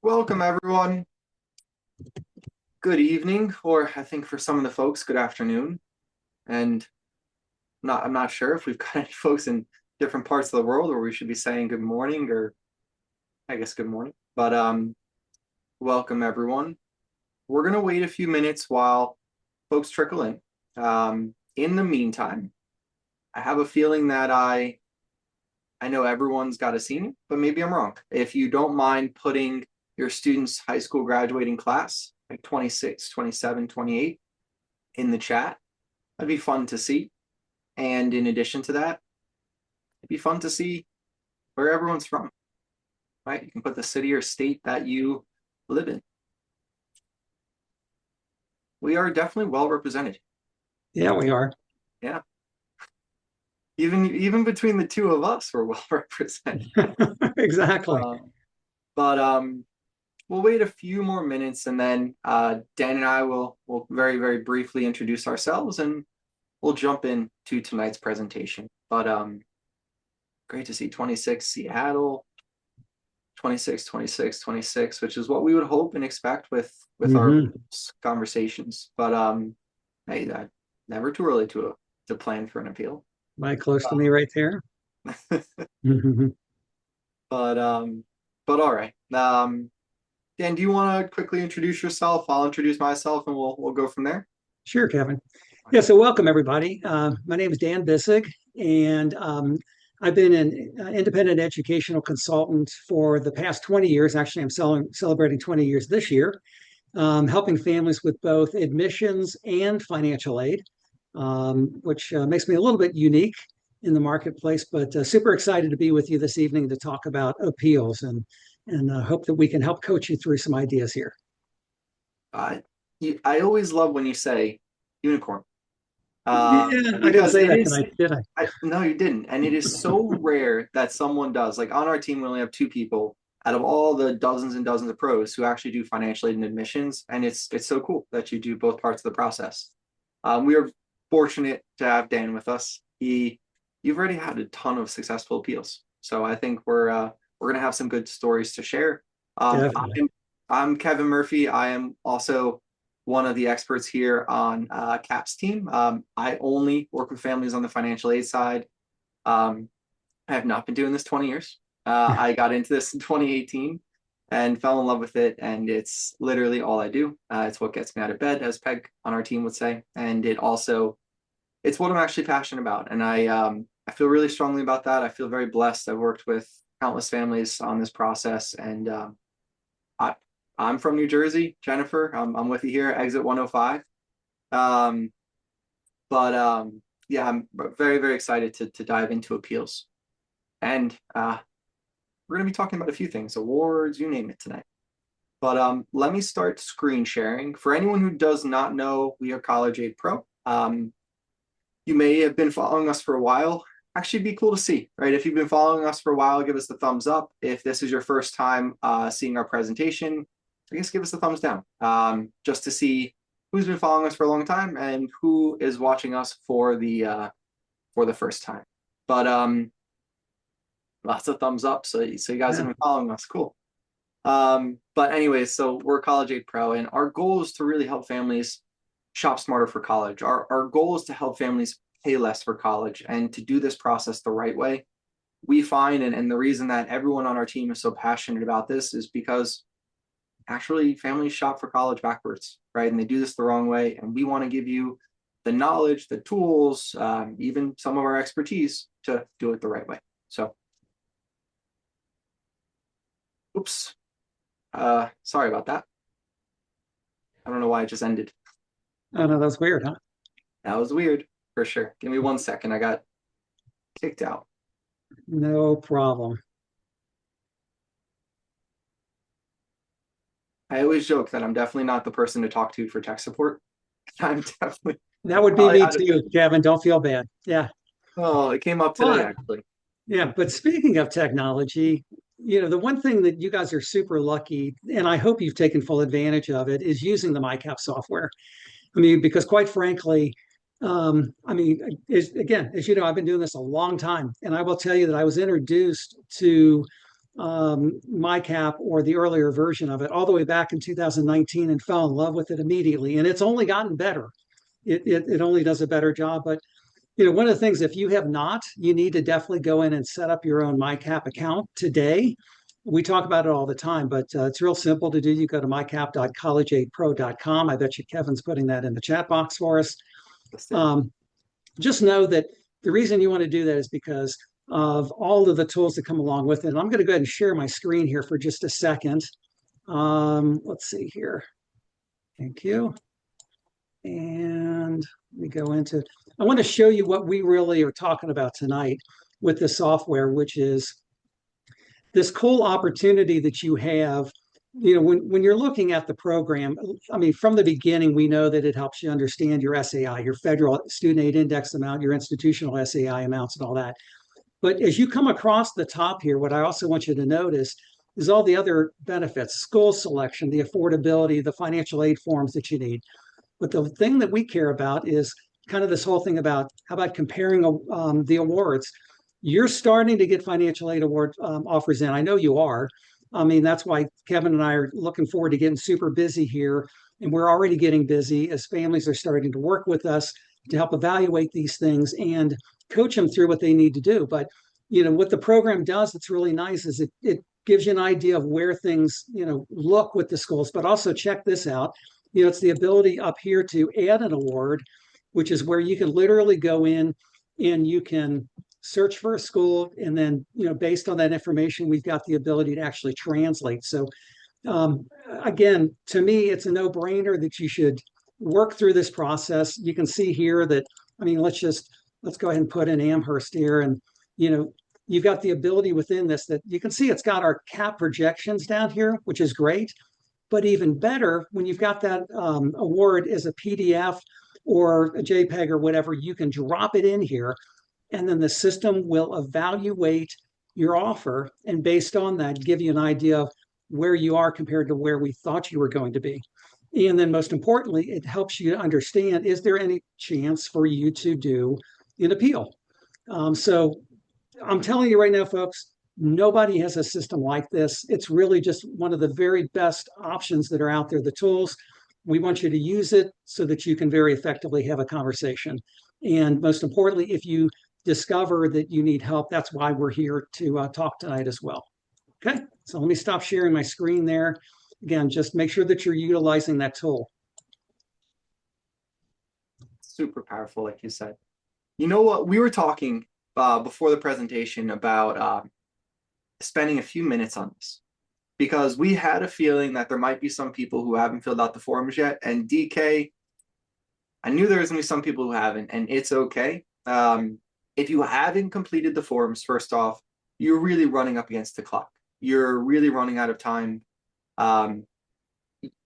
Welcome, everyone. Good evening, or I think for some of the folks, good afternoon. And I'm not sure if we've got any folks in different parts of the world where we should be saying good morning, or I guess good morning. But welcome, everyone. We're gonna wait a few minutes while folks trickle in. In the meantime, I have a feeling that I know everyone's got a senior, but maybe I'm wrong. If you don't mind putting your student's high school graduating class, like 26, 27, 28, in the chat, that'd be fun to see. And in addition to that, it'd be fun to see where everyone's from, right? You can put the city or state that you live in. We are definitely well represented. Yeah, we are. Yeah. Even between the two of us, we're well represented. Exactly. But we'll wait a few more minutes, and then Dan and I will very, very briefly introduce ourselves, and we'll jump into tonight's presentation. But great to see 26 Seattle, 26, 26, 26, which is what we would hope and expect with our conversations. But hey, never too early to plan for an appeal. Right close to me right there. But all right. Dan, do you want to quickly introduce yourself? I'll introduce myself, and we'll go from there. Sure, Kevin. Yeah, so welcome everybody. My name is Dan Bisig, and I've been an independent educational consultant for the past 20 years. Actually, I'm celebrating 20 years this year, helping families with both admissions and financial aid, which makes me a little bit unique in the marketplace, but super excited to be with you this evening to talk about appeals and hope that we can help coach you through some ideas here. I always love when you say unicorn. Yeah, I didn't say that tonight, did I? No, you didn't. And it is so rare that someone does. Like on our team, we only have two people out of all the dozens and dozens of pros who actually do financial aid and admissions. And it's so cool that you do both parts of the process. We are fortunate to have Dan with us. You've already had a ton of successful appeals, so I think we're gonna have some good stories to share. I'm Kevin Murphy. I am also one of the experts here on CAP's team. I only work with families on the financial aid side. I have not been doing this 20 years. I got into this in 2018 and fell in love with it, and it's literally all I do. It's what gets me out of bed, as Peg on our team would say, and it's what I'm actually passionate about, and I feel really strongly about that. I feel very blessed. I've worked with countless families on this process, and I'm from New Jersey, Jennifer. I'm with you here, exit 105. Yeah, I'm very, very excited to dive into appeals, and we're going to be talking about a few things, awards, you name it tonight. But let me start screen sharing. For anyone who does not know, we are College Aid Pro. You may have been following us for a while. Actually, it'd be cool to see, right? If you've been following us for a while, give us the thumbs up. If this is your first time seeing our presentation, I guess give us the thumbs down, just to see who's been following us for a long time and who is watching us for the first time. But lots of thumbs up, so you guys have been following us. Cool. But anyway, so we're College Aid Pro, and our goal is to really help families shop smarter for college. Our goal is to help families pay less for college, and to do this process the right way. We find, and the reason that everyone on our team is so passionate about this is because actually families shop for college backwards, right? And they do this the wrong way. And we want to give you the knowledge, the tools, even some of our expertise to do it the right way. So, oops. Sorry about that. I don't know why it just ended. Oh, no, that was weird, huh? That was weird, for sure. Give me 1 second. I got kicked out. No problem. I always joke that I'm definitely not the person to talk to for tech support. I'm definitely. That would be me too, Kevin. Don't feel bad. Yeah. Oh, it came up today, actually. Yeah, but speaking of technology, the one thing that you guys are super lucky, and I hope you've taken full advantage of it, is using the MyCap software. I mean, because quite frankly, as you know, I've been doing this a long time, and I will tell you that I was introduced to MyCap or the earlier version of it all the way back in 2019 and fell in love with it immediately. And it's only gotten better. It only does a better job. But one of the things, if you have not, you need to definitely go in and set up your own MyCap account today. We talk about it all the time, but it's real simple to do. You go to mycap.collegeaidpro.com. I bet you Kevin's putting that in the chat box for us. Um, just know that the reason you want to do that is because of all of the tools that come along with it. And I'm going to go ahead and share my screen here for just a second. Let's see here. Thank you. And we go into, I want to show you what we really are talking about tonight with the software, which is this cool opportunity that you have. When you're looking at the program, I mean, from the beginning, we know that it helps you understand your SAI, your federal student aid index amount, your institutional SAI amounts and all that. But as you come across the top here, what I also want you to notice is all the other benefits, school selection, the affordability, the financial aid forms that you need. But the thing that we care about is kind of this whole thing about how about comparing the awards. You're starting to get financial aid award offers in. I know you are. I mean, that's why Kevin and I are looking forward to getting super busy here. And we're already getting busy as families are starting to work with us to help evaluate these things and coach them through what they need to do. But, what the program does that's really nice is it gives you an idea of where things, look with the schools. But also check this out. It's the ability up here to add an award, which is where you can literally go in and you can search for a school. And then, based on that information, we've got the ability to actually translate. So again, to me, it's a no-brainer that you should work through this process. You can see here that, I mean, let's go ahead and put in Amherst here. And, you've got the ability within this that you can see it's got our cap projections down here, which is great. But even better, when you've got that award as a PDF or a JPEG or whatever, you can drop it in here, and then the system will evaluate your offer, and based on that, give you an idea of where you are compared to where we thought you were going to be. And then most importantly, it helps you to understand, is there any chance for you to do an appeal? So I'm telling you right now, folks, nobody has a system like this. It's really just one of the very best options that are out there, the tools. We want you to use it so that you can very effectively have a conversation. And most importantly, if you discover that you need help, that's why we're here to talk tonight as well. Okay, so let me stop sharing my screen there. Again, just make sure that you're utilizing that tool. Super powerful, like you said. You know what? We were talking before the presentation about spending a few minutes on this because we had a feeling that there might be some people who haven't filled out the forms yet. And DK, I knew there was going to be some people who haven't, and it's okay. If you haven't completed the forms, first off, you're really running up against the clock. You're really running out of time.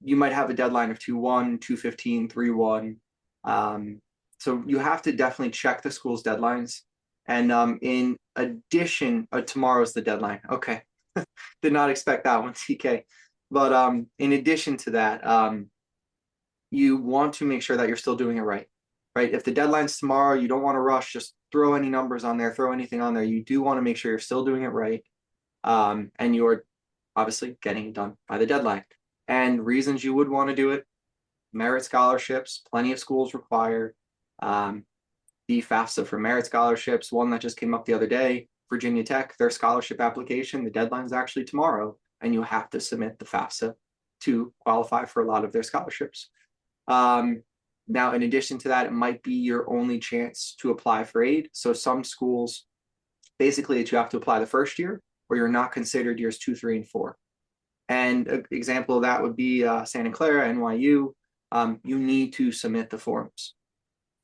You might have a deadline of 2/1, 2/15, 3/1. So you have to definitely check the school's deadlines. And in addition, tomorrow's the deadline. Okay, did not expect that one, TK. But in addition to that, you want to make sure that you're still doing it right. Right? If the deadline's tomorrow, you don't want to rush. Just throw any numbers on there, throw anything on there. You do want to make sure you're still doing it right, and you're obviously getting it done by the deadline. And reasons you would want to do it: merit scholarships. Plenty of schools require. The FAFSA for merit scholarships, one that just came up the other day, Virginia Tech, their scholarship application, the deadline's actually tomorrow, and you have to submit the FAFSA to qualify for a lot of their scholarships. Now, in addition to that, it might be your only chance to apply for aid. So some schools, basically, that you have to apply the first year, or you're not considered years 2, 3, and 4. And an example of that would be Santa Clara, NYU. You need to submit the forms.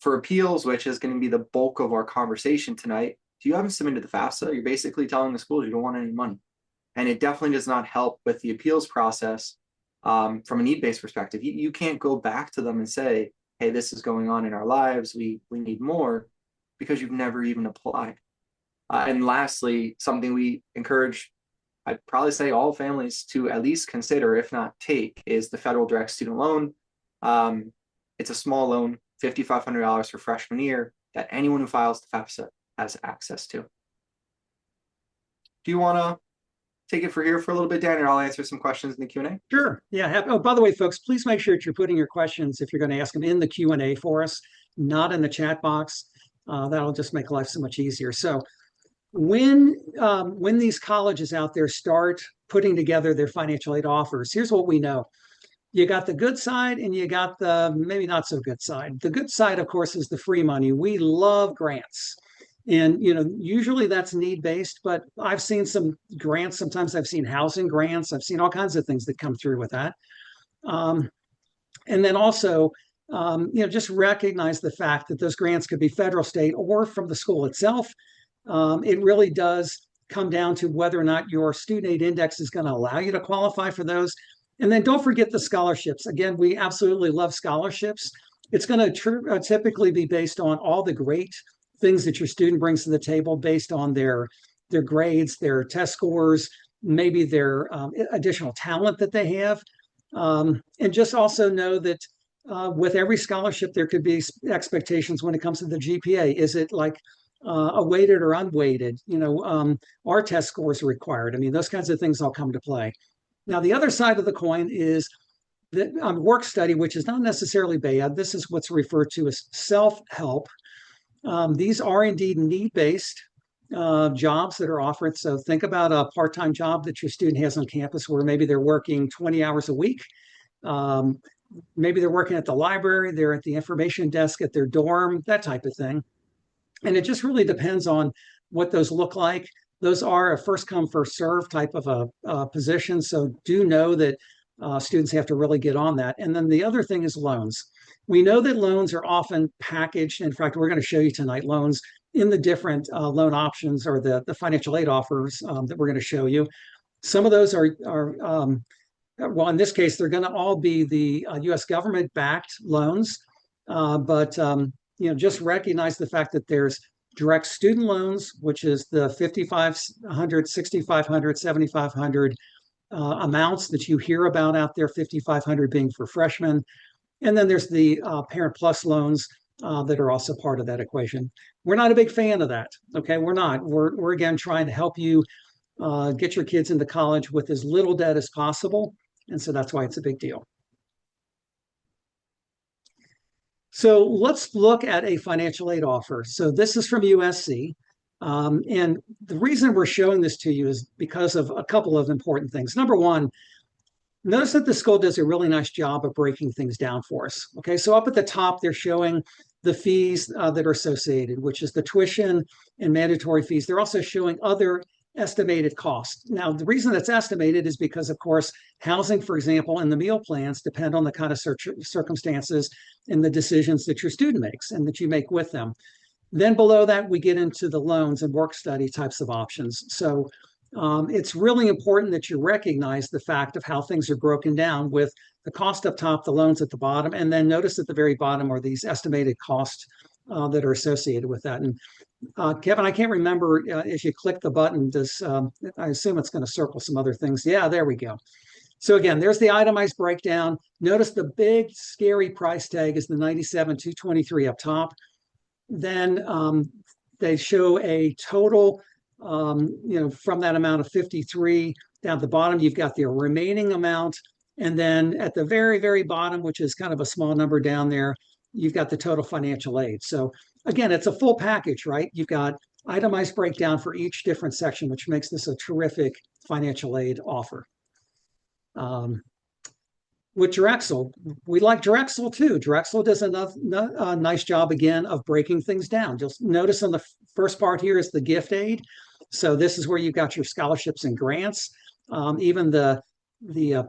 For appeals, which is going to be the bulk of our conversation tonight, if you haven't submitted the FAFSA, you're basically telling the schools you don't want any money. And it definitely does not help with the appeals process from a need-based perspective. You can't go back to them and say, hey, this is going on in our lives, we need more, because you've never even applied. And lastly, something we encourage, I'd probably say all families to at least consider, if not take, is the federal direct student loan. It's a small loan, $5,500 for freshman year, that anyone who files the FAFSA has access to. Do you want to take it for here for a little bit, Dan, and I'll answer some questions in the Q&A. Sure. Yeah. Oh, by the way, folks, please make sure that you're putting your questions, if you're going to ask them, in the Q&A for us, not in the chat box. That'll just make life so much easier. So when these colleges out there start putting together their financial aid offers, here's what we know. You got the good side and you got the maybe not so good side. The good side, of course, is the free money. We love grants. And usually that's need-based, but I've seen some grants. Sometimes I've seen housing grants. I've seen all kinds of things that come through with that. And then also, just recognize the fact that those grants could be federal, state, or from the school itself. It really does come down to whether or not your student aid index is going to allow you to qualify for those. And then don't forget the scholarships. Again, we absolutely love scholarships. It's going to typically be based on all the great things that your student brings to the table, based on their grades, their test scores, maybe their additional talent that they have. And just also know that with every scholarship, there could be expectations when it comes to the GPA. Is it like a weighted or unweighted? Are test scores required? I mean, those kinds of things all come to play. Now, the other side of the coin is that work study, which is not necessarily bad. This is what's referred to as self-help. These are indeed need-based jobs that are offered. So think about a part-time job that your student has on campus where maybe they're working 20 hours a week. Maybe they're working at the library, they're at the information desk at their dorm, that type of thing. And it just really depends on what those look like. Those are a first come, first serve type of a position. So do know that students have to really get on that. And then the other thing is loans. We know that loans are often packaged. In fact, we're going to show you tonight loans in the different loan options, or the financial aid offers that we're going to show you. Some of those are well, in this case, they're going to all be the U.S. government-backed loans. But just recognize the fact that there's direct student loans, which is the $5,500, $6,500, $7,500 amounts that you hear about out there, $5,500 being for freshmen. And then there's the Parent Plus loans that are also part of that equation. We're not a big fan of that. Okay, we're not. We're again trying to help you get your kids into college with as little debt as possible. And so that's why it's a big deal. So let's look at a financial aid offer. So this is from USC. And the reason we're showing this to you is because of a couple of important things. Number one, notice that the school does a really nice job of breaking things down for us. Okay, so up at the top, they're showing the fees that are associated, which is the tuition and mandatory fees. They're also showing other estimated costs. Now, the reason that's estimated is because, of course, housing, for example, and the meal plans depend on the kind of circumstances and the decisions that your student makes and that you make with them. Then below that, we get into the loans and work study types of options. So it's really important that you recognize the fact of how things are broken down, with the cost up top, the loans at the bottom, and then notice at the very bottom are these estimated costs that are associated with that. And Kevin, I can't remember if you click the button, I assume it's going to circle some other things. Yeah, there we go. So again, there's the itemized breakdown. Notice the big scary price tag is the $97,223 up top. Then they show a total, from that amount of 53 down at the bottom, you've got the remaining amount. And then at the very, very bottom, which is kind of a small number down there, you've got the total financial aid. So again, it's a full package, right? You've got itemized breakdown for each different section, which makes this a terrific financial aid offer. With Drexel, we like Drexel too. Drexel does a nice job again of breaking things down. Just notice on the first part here is the gift aid. So this is where you've got your scholarships and grants. Even the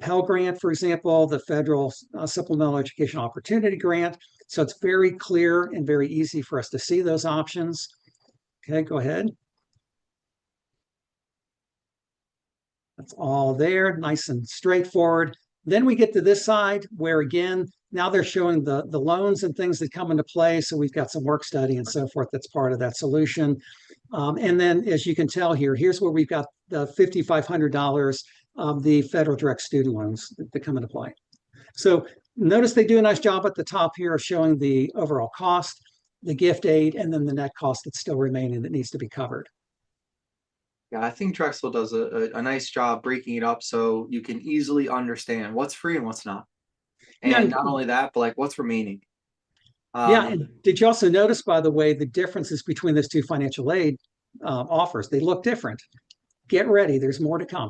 Pell Grant, for example, the Federal Supplemental Education Opportunity Grant. So it's very clear and very easy for us to see those options. Okay, go ahead. That's all there, nice and straightforward. Then we get to this side where, again, now they're showing the loans and things that come into play. So we've got some work study and so forth that's part of that solution. And then, as you can tell here, here's where we've got the $5,500 of the federal direct student loans that come into play. So notice they do a nice job at the top here of showing the overall cost, the gift aid, and then the net cost that's still remaining that needs to be covered. Yeah, I think Drexel does a nice job breaking it up so you can easily understand what's free and what's not. Yeah, And not only that, but like what's remaining. yeah. Um, And did you also notice, by the way, the differences between those two financial aid offers? They look different. Get ready. There's more to come.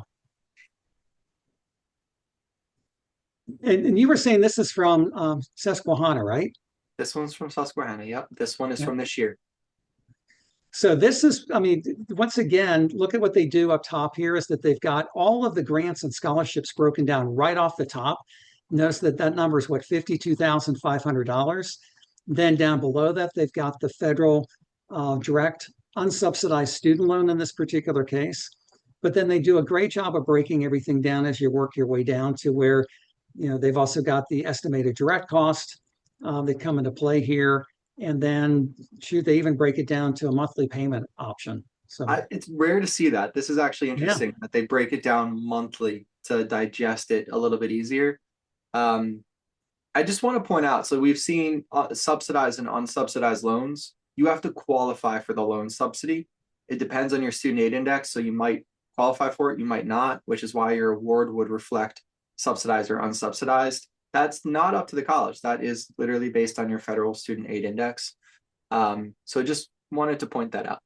And you were saying this is from Susquehanna, right? this one's from Susquehanna. Yep. This one is Yeah. from this year. So this is, I mean, once again, look at what they do up top here is that they've got all of the grants and scholarships broken down right off the top. Notice that that number is what, $52,500. Then down below that, they've got the federal direct unsubsidized student loan in this particular case. But then they do a great job of breaking everything down as you work your way down to where, they've also got the estimated direct cost that come into play here. And then shoot, they even break it down to a monthly payment option. So It's rare to see that. This is actually yeah, interesting that they break it down monthly to digest it a little bit easier. Um, I just want to point out, so we've seen subsidized and unsubsidized loans. You have to qualify for the loan subsidy. It depends on your student aid index, so you might qualify for it, you might not, which is why your award would reflect subsidized or unsubsidized. That's not up to the college. That is literally based on your federal student aid index. So just wanted to point that out.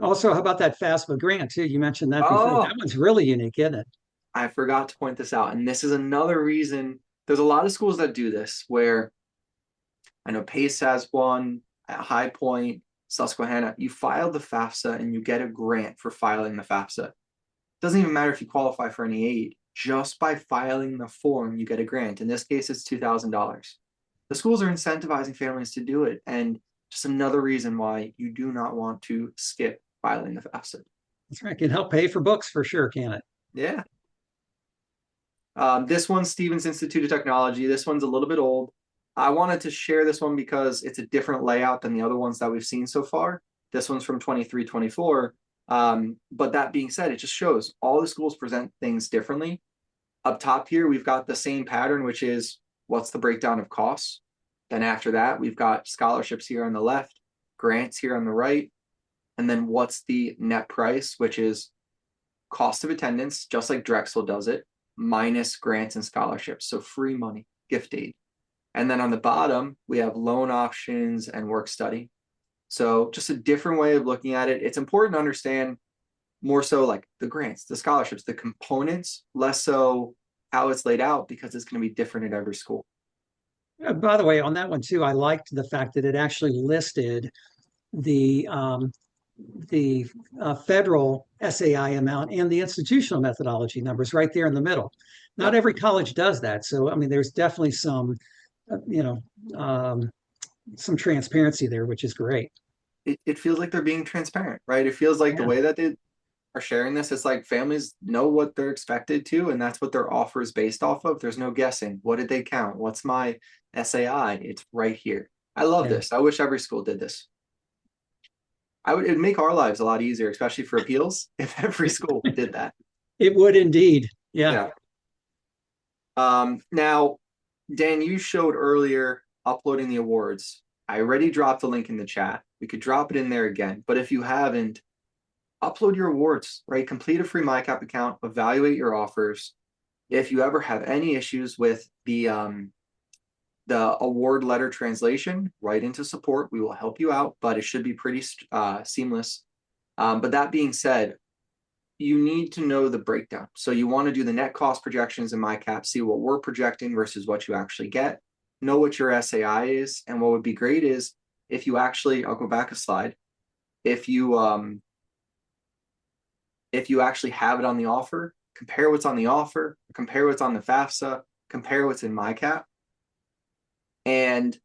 also, how about that FAFSA grant too? You mentioned that before. That Oh, one's really unique, isn't it? I forgot to point this out. And this is another reason there's a lot of schools that do this where I know Pace has one at High Point, Susquehanna. You file the FAFSA and you get a grant for filing the FAFSA. Doesn't even matter if you qualify for any aid. Just by filing the form, you get a grant. In this case, it's $2,000. The schools are incentivizing families to do it. And just another reason why you do not want to skip filing the FAFSA. That's right. It can help pay for books for sure, can it? Yeah. This one's Stevens Institute of Technology. This one's a little bit old. I wanted to share this one because it's a different layout than the other ones that we've seen so far. This one's from 23, 24. But that being said, it just shows all the schools present things differently. Up top here, we've got the same pattern, which is what's the breakdown of costs. Then after that, we've got scholarships here on the left, grants here on the right, and then what's the net price, which is cost of attendance, just like Drexel does it, minus grants and scholarships. So free money, gift aid. And then on the bottom, we have loan options and work study. So just a different way of looking at it. It's important to understand more so like the grants, the scholarships, the components, less so how it's laid out because it's going to be different at every school. By the way, on that one too, I liked the fact that it actually listed the federal SAI amount and the institutional methodology numbers right there in the middle. Not Yep. every college does that, so I mean, there's definitely some, uh, you know, um, some transparency there, which is great. It feels like they're being transparent, right? It feels like the Yeah, way that they are sharing this, it's like families know what they're expected to, and that's what their offer is based off of. There's no guessing. What did they count? What's my SAI? It's right here. I love yeah, this. I wish every school did this. It'd make our lives a lot easier, especially for appeals, if every school did that. it would indeed. Yeah. Yeah. Now, Dan, you showed earlier uploading the awards. I already dropped the link in the chat. We could drop it in there again, but if you haven't, upload your awards, right? Complete a free MyCap account, evaluate your offers. If you ever have any issues with the award letter translation, write into support. We will help you out, but it should be pretty seamless. But that being said, you need to know the breakdown. So you want to do the net cost projections in MyCap, see what we're projecting versus what you actually get, know what your SAI is. And what would be great is if you actually, I'll go back a slide. If you actually have it on the offer, compare what's on the offer, compare what's on the FAFSA, compare what's in MyCap. And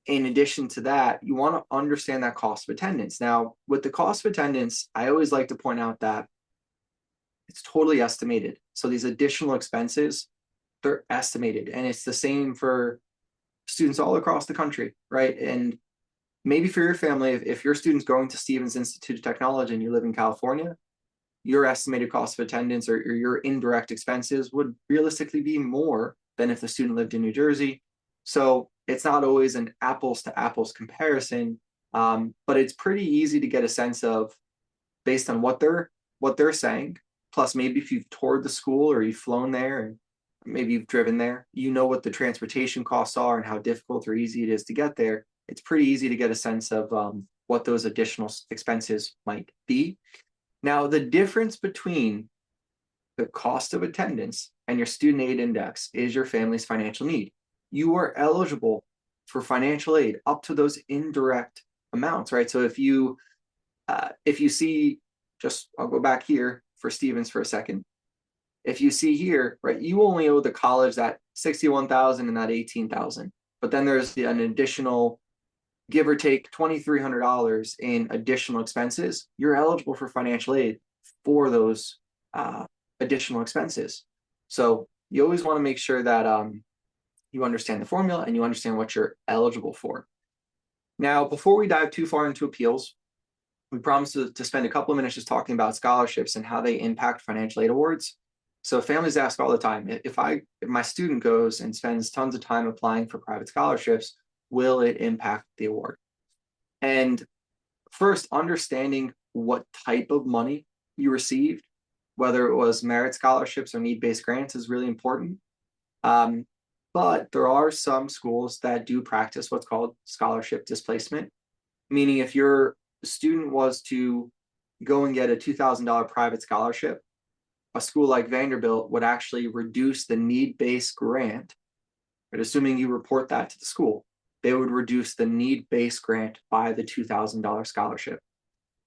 in addition to that, you want to understand that cost of attendance. Now, with the cost of attendance, I always like to point out that it's totally estimated. So these additional expenses, they're estimated. And it's the same for students all across the country, right? And maybe for your family, if your student's going to Stevens Institute of Technology and you live in California, your estimated cost of attendance or your indirect expenses would realistically be more than if the student lived in New Jersey. So it's not always an apples to apples comparison, but it's pretty easy to get a sense of based on what they're what they're saying, plus maybe if you've toured the school or you've flown there and maybe you've driven there, you know what the transportation costs are and how difficult or easy it is to get there. It's pretty easy to get a sense of what those additional expenses might be. Now, the difference between the cost of attendance and your student aid index is your family's financial need. You are eligible for financial aid up to those indirect amounts, right? So if you see, just I'll go back here for Stevens for a second. If you see here, right, you only owe the college that 61,000 and that 18,000, but then there's an additional, give or take $2,300 in additional expenses. You're eligible for financial aid for those additional expenses. So you always want to make sure that you understand the formula and you understand what you're eligible for. Now, before we dive too far into appeals, we promised to spend a couple of minutes just talking about scholarships and how they impact financial aid awards. So families ask all the time, if my student goes and spends tons of time applying for private scholarships, will it impact the award? And first, understanding what type of money you received, whether it was merit scholarships or need-based grants, is really important. But there are some schools that do practice what's called scholarship displacement, meaning if your student was to go and get a $2,000 private scholarship, a school like Vanderbilt would actually reduce the need-based grant, but assuming you report that to the school, they would reduce the need-based grant by the $2,000 scholarship,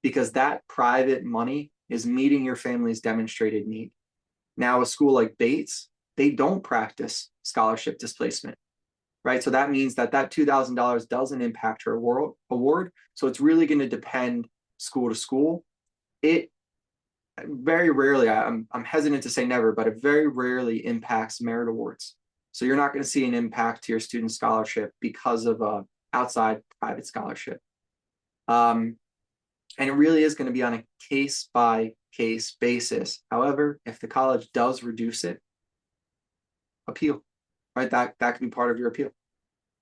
because that private money is meeting your family's demonstrated need. Now, a school like Bates, they don't practice scholarship displacement, right? So that means that $2,000 doesn't impact her award. So it's really going to depend school to school. It very rarely, I'm hesitant to say never, but it very rarely impacts merit awards. So you're not going to see an impact to your student scholarship because of a outside private scholarship. And it really is going to be on a case by case basis. However, if the college does reduce it, appeal, right? That could be part of your appeal.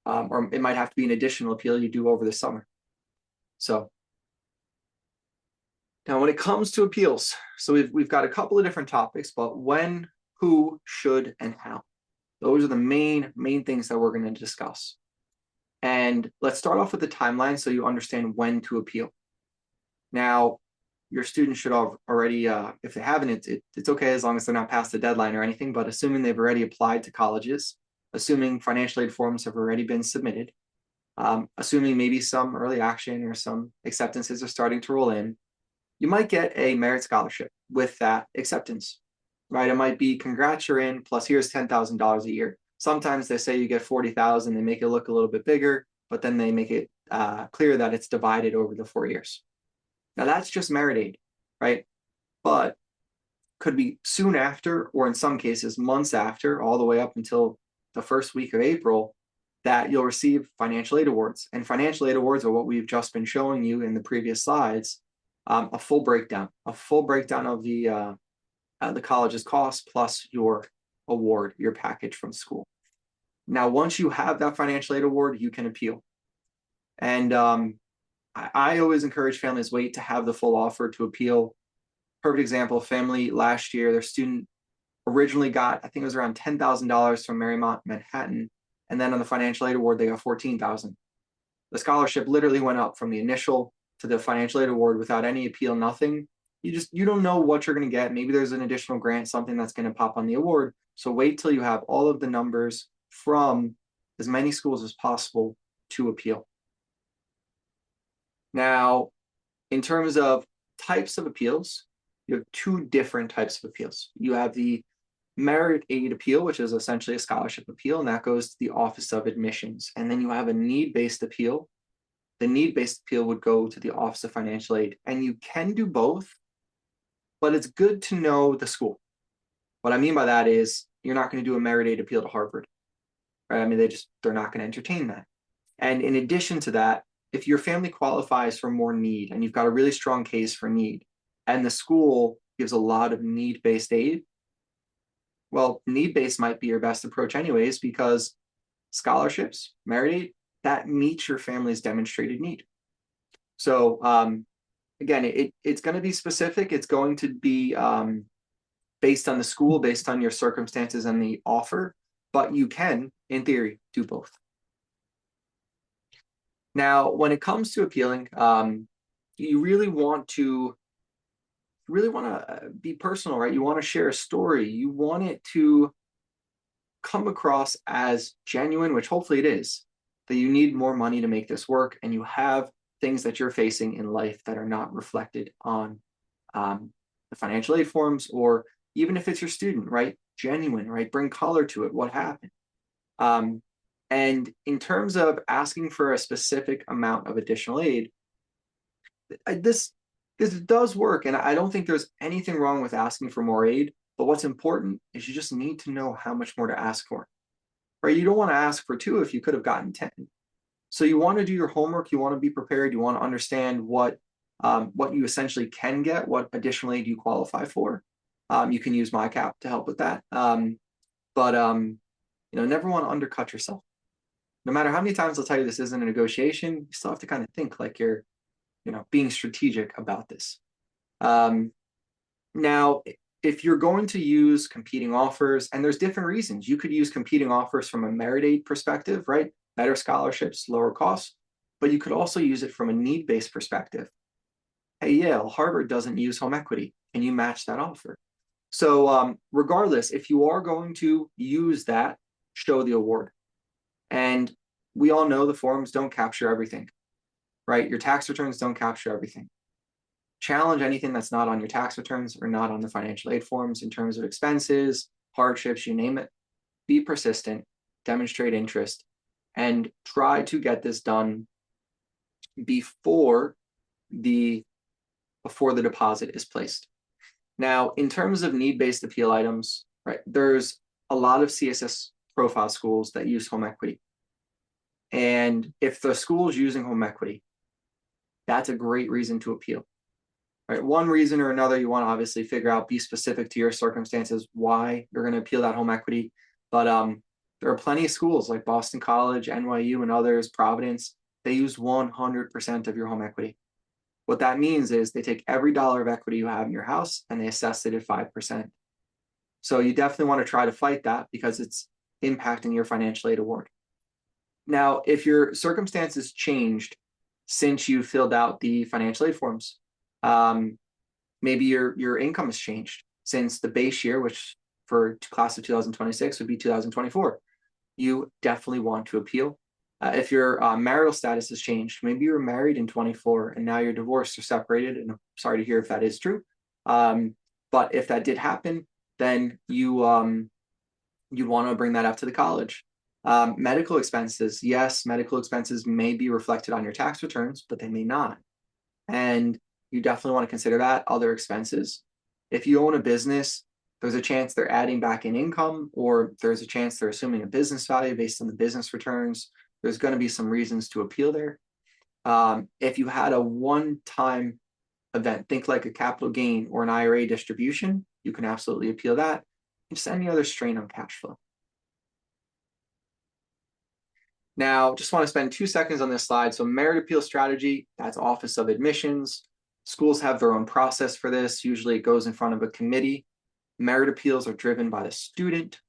Or it might have to be an additional appeal you do over the summer. So now when it comes to appeals, so we've got a couple of different topics, but when, who, should, and how. Those are the main things that we're going to discuss. And let's start off with the timeline so you understand when to appeal. Now, your students should already, if they haven't, it's okay as long as they're not past the deadline or anything, but assuming they've already applied to colleges, assuming financial aid forms have already been submitted, assuming maybe some early action or some acceptances are starting to roll in, you might get a merit scholarship with that acceptance, right? It might be, congrats, you're in, plus here's $10,000 a year. Sometimes they say you get 40,000, they make it look a little bit bigger, but then they make it clear that it's divided over the 4 years. Now that's just merit aid, right? But could be soon after, or in some cases, months after, all the way up until the first week of April, that you'll receive financial aid awards. And financial aid awards are what we've just been showing you in the previous slides, a full breakdown of the college's cost plus your award, your package from school. Now, once you have that financial aid award, you can appeal. And I always encourage families wait to have the full offer to appeal. Perfect example, family last year, their student originally got, I think it was around $10,000 from Marymount Manhattan. And then on the financial aid award, they got $14,000. The scholarship literally went up from the initial to the financial aid award without any appeal, nothing. You don't know what you're going to get. Maybe there's an additional grant, something that's going to pop on the award. So wait till you have all of the numbers from as many schools as possible to appeal. Now, in terms of types of appeals, you have two different types of appeals. You have the merit aid appeal, which is essentially a scholarship appeal, and that goes to the Office of Admissions. And then you have a need-based appeal. The need-based appeal would go to the Office of Financial Aid. And you can do both, but it's good to know the school. What I mean by that is you're not going to do a merit aid appeal to Harvard, right? I mean, they're not going to entertain that. And in addition to that, if your family qualifies for more need and you've got a really strong case for need, and the school gives a lot of need-based aid, well, need-based might be your best approach anyways, because scholarships, merit aid, that meets your family's demonstrated need. So again, it's going to be specific. It's going to be based on the school, based on your circumstances and the offer, but you can, in theory, do both. Now, when it comes to appealing, you really want to be personal, right? You want to share a story. You want it to come across as genuine, which hopefully it is, that you need more money to make this work and you have things that you're facing in life that are not reflected on the financial aid forms, or even if it's your student, right? Genuine, right? Bring color to it. What happened? And in terms of asking for a specific amount of additional aid, this does work, and I don't think there's anything wrong with asking for more aid. But what's important is you just need to know how much more to ask for, right? You don't want to ask for 2 if you could have gotten 10. So you want to do your homework. You want to be prepared. You want to understand what you essentially can get, what additional aid you qualify for. You can use MyCap to help with that. But never want to undercut yourself. No matter how many times I'll tell you this isn't a negotiation, you still have to kind of think like you're, being strategic about this. Now, if you're going to use competing offers, and there's different reasons, you could use competing offers from a merit aid perspective, right? Better scholarships, lower costs, but you could also use it from a need-based perspective. Hey, Yale, Harvard doesn't use home equity. Can you match that offer? So regardless, if you are going to use that, show the award. And we all know the forms don't capture everything, right? Your tax returns don't capture everything. Challenge anything that's not on your tax returns or not on the financial aid forms in terms of expenses, hardships, you name it. Be persistent, demonstrate interest, and try to get this done before the deposit is placed. Now, in terms of need-based appeal items, right, there's a lot of CSS profile schools that use home equity. And if the school is using home equity, that's a great reason to appeal. Right? One reason or another, you want to obviously figure out, be specific to your circumstances, why you're going to appeal that home equity. But there are plenty of schools like Boston College, NYU, and others, Providence. They use 100% of your home equity. What that means is they take every dollar of equity you have in your house and they assess it at 5%. So you definitely want to try to fight that because it's impacting your financial aid award. Now, if your circumstances changed since you filled out the financial aid forms, maybe your income has changed since the base year, which for class of 2026 would be 2024. You definitely want to appeal. If your marital status has changed, maybe you were married in 24 and now you're divorced or separated, and I'm sorry to hear if that is true. But if that did happen, then you'd want to bring that up to the college. Medical expenses, yes, medical expenses may be reflected on your tax returns, but they may not. And you definitely want to consider that. Other expenses. If you own a business, there's a chance they're adding back in income, or there's a chance they're assuming a business value based on the business returns. There's going to be some reasons to appeal there. If you had a one-time event, think like a capital gain or an IRA distribution, you can absolutely appeal that. Just any other strain on cash flow. Now, just want to spend 2 seconds on this slide. So merit appeal strategy, that's Office of Admissions. Schools have their own process for this. Usually it goes in front of a committee. Merit appeals are driven by the student.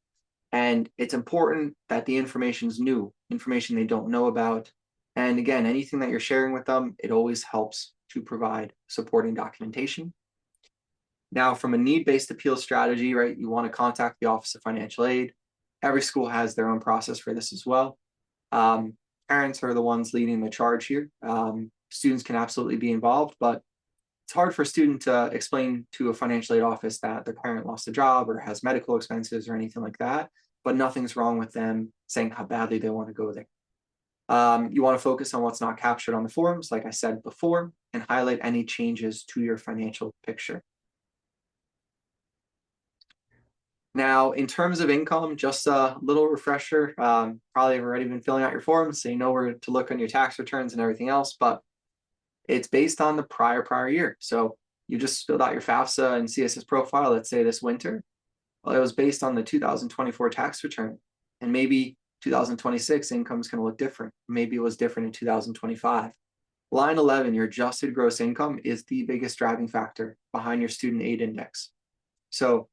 And it's important that the information is new, information they don't know about. And again, anything that you're sharing with them, it always helps to provide supporting documentation. Now, from a need-based appeal strategy, right, you want to contact the Office of Financial Aid. Every school has their own process for this as well. Parents are the ones leading the charge here. Students can absolutely be involved, but it's hard for a student to explain to a financial aid office that their parent lost a job or has medical expenses or anything like that, but nothing's wrong with them saying how badly they want to go there. You want to focus on what's not captured on the forms, like I said before, and highlight any changes to your financial picture. Now, in terms of income, just a little refresher. Probably have already been filling out your forms, so you know where to look on your tax returns and everything else, but it's based on the prior year. So you just filled out your FAFSA and CSS profile, let's say this winter. Well, it was based on the 2024 tax return, and maybe 2026 income is going to look different. Maybe it was different in 2025. line 11, your adjusted gross income is the biggest driving factor behind your student aid index. So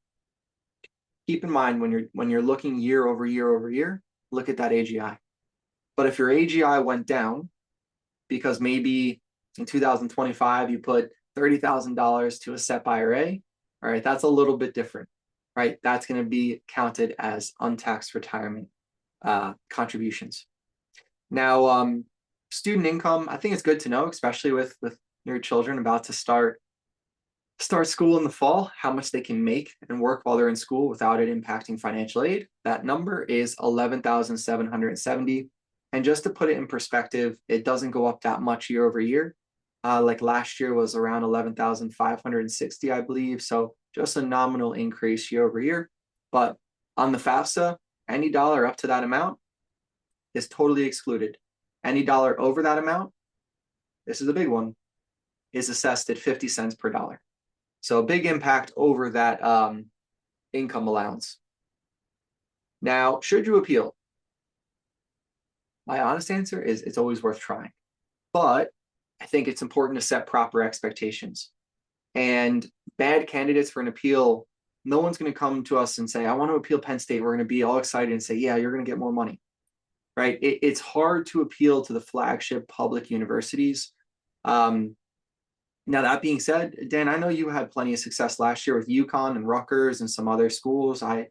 keep in mind when you're looking year over year over year, look at that AGI. But if your AGI went down because maybe in 2025 you put $30,000 to a SEP IRA, all right, that's a little bit different, right? That's going to be counted as untaxed retirement contributions. Now, student income, I think it's good to know, especially with your children about to start school in the fall, how much they can make and work while they're in school without it impacting financial aid. That number is 11,770. And just to put it in perspective, it doesn't go up that much year over year. Like last year was around 11,560, I believe. So just a nominal increase year over year. But on the FAFSA, any dollar up to that amount is totally excluded. Any dollar over that amount, this is a big one, is assessed at 50 cents per dollar. So a big impact over that income allowance. Now, should you appeal? My honest answer is it's always worth trying. But I think it's important to set proper expectations. And bad candidates for an appeal, no one's going to come to us and say, I want to appeal Penn State. We're going to be all excited and say, yeah, you're going to get more money, right? It's hard to appeal to the flagship public universities. Now, that being said, Dan, I know you had plenty of success last year with UConn and Rutgers and some other schools. I